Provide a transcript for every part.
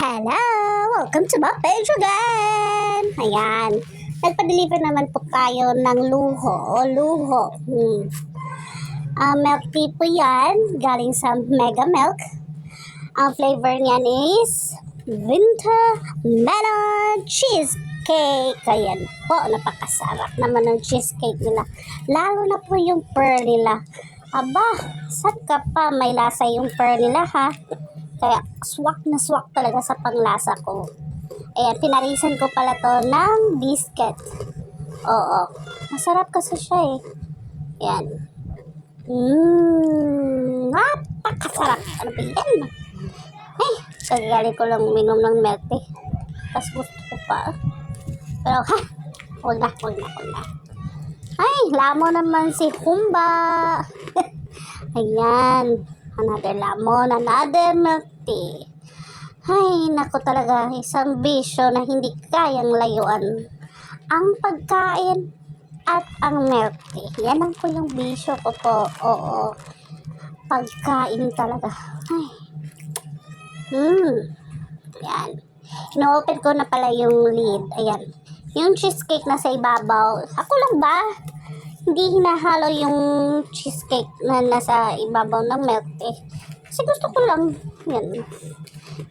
Hello! Welcome to my page again! Ayan. Nagpa-deliver naman po tayo ng luho. Milk tea po yan. Galing sa Mega Milk. Ang flavor niyan is Winter Melon Cheesecake. Ayan po. Napakasarap naman ng cheesecake nila. Lalo na po yung pearl nila. Aba, saan ka pa? May lasa yung pearl nila ha. Kaya swak na swak talaga sa panglasa ko. Ayan, pinarisan ko pala to ng biscuit. Oo. Masarap kasi siya eh. Ayan. Napakasarap. Ano ba yan? Ay, kagaling ko lang minom ng milk tea. Tapos gusto ko pa. Pero ha, huwag na. Ay, lamon naman si Humba. Ayan. Another lamon, another milk tea. Ay, naku talaga, isang bisyo na hindi kayang layuan. Ang pagkain at ang milk tea. Yan ang po yung bisyo ko po. Oo. Pagkain talaga. Ay. Yan. Ino-open ko na pala yung lid. Ayan. Yung cheesecake na sa ibabaw. Ako lang ba? Hindi hinahalo yung cheesecake na nasa ibabaw ng milk tea. Kasi gusto ko lang, yan.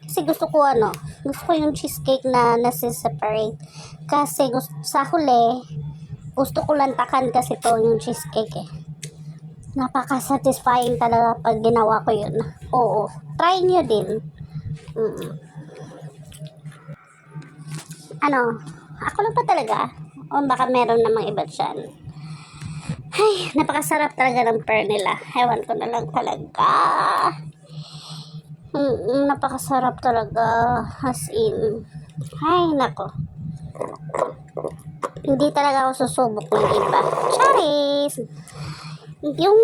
Kasi gusto ko yung cheesecake na nasi-separate. Kasi sa huli, gusto ko lantakan kasi to yung cheesecake eh. Napaka-satisfying talaga pag ginawa ko yun. Oo, try nyo din. Ako lang pa talaga? O baka meron namang iba dyan. Ay, napakasarap talaga ng pearl nila. Ewan ko na lang talaga. Napakasarap talaga. As in. Ay, nako. Hindi talaga ako susubok ng iba. Charis! Yung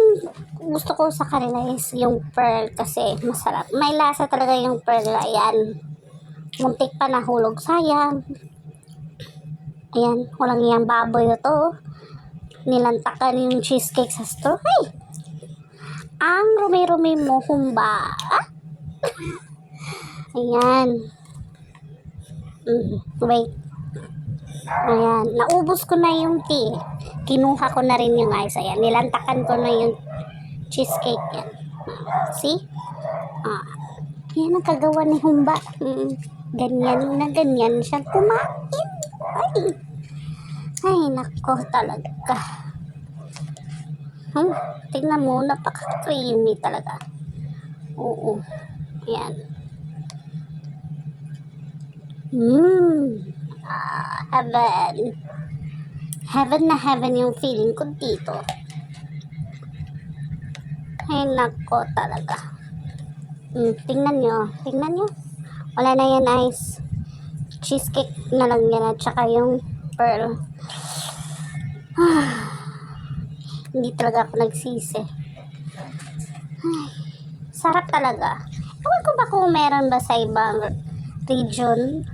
gusto ko sa kanila is yung pearl kasi masarap. May lasa talaga yung pearl nila. Ayan. Muntik pa nahulog. Sayang. Ayan. Walang iyang baboy na to. Nilantakan yung cheesecake sa store. Ay! Ang rumi-rumi mo, Humba. Ayan. Wait. Ayan. Naubos ko na yung tea. Kinuha ko na rin yung ice. Ayan. Nilantakan ko na yung cheesecake. Yan. See? Yan ang kagawa ni Humba. Ganyan na ganyan siyang kumain. Ay, nako talaga. Tingnan mo, napaka-creamy talaga. Oo. Ayan. Heaven. Heaven na heaven yung feeling ko dito. Ay, nako talaga. Tingnan nyo. Wala na yan, ice. Cheesecake na lang yan at saka yung pearl. Hindi talaga ako nagsisi. Ay, sarap talaga. Ewan ko ba kung meron ba sa ibang region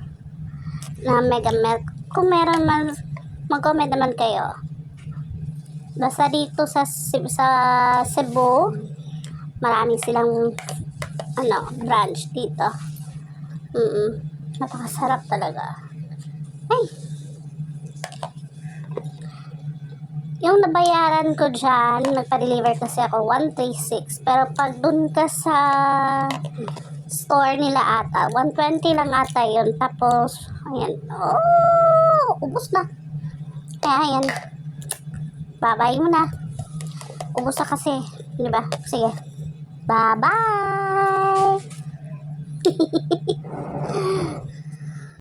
na Mega Milk. Kung meron man, mag-comment naman kayo. Basta dito sa Cebu, marami silang branch dito. Napakasarap talaga. Ay! Yung nabayaran ko dyan, nagpa-deliver kasi ako 136. Pero pag dun ka sa store nila ata, 120 lang ata yun. Tapos, ayan. Ubos na. Kaya ayan. Bye-bye mo na. Ubos na kasi. Diba? Sige. Bye-bye!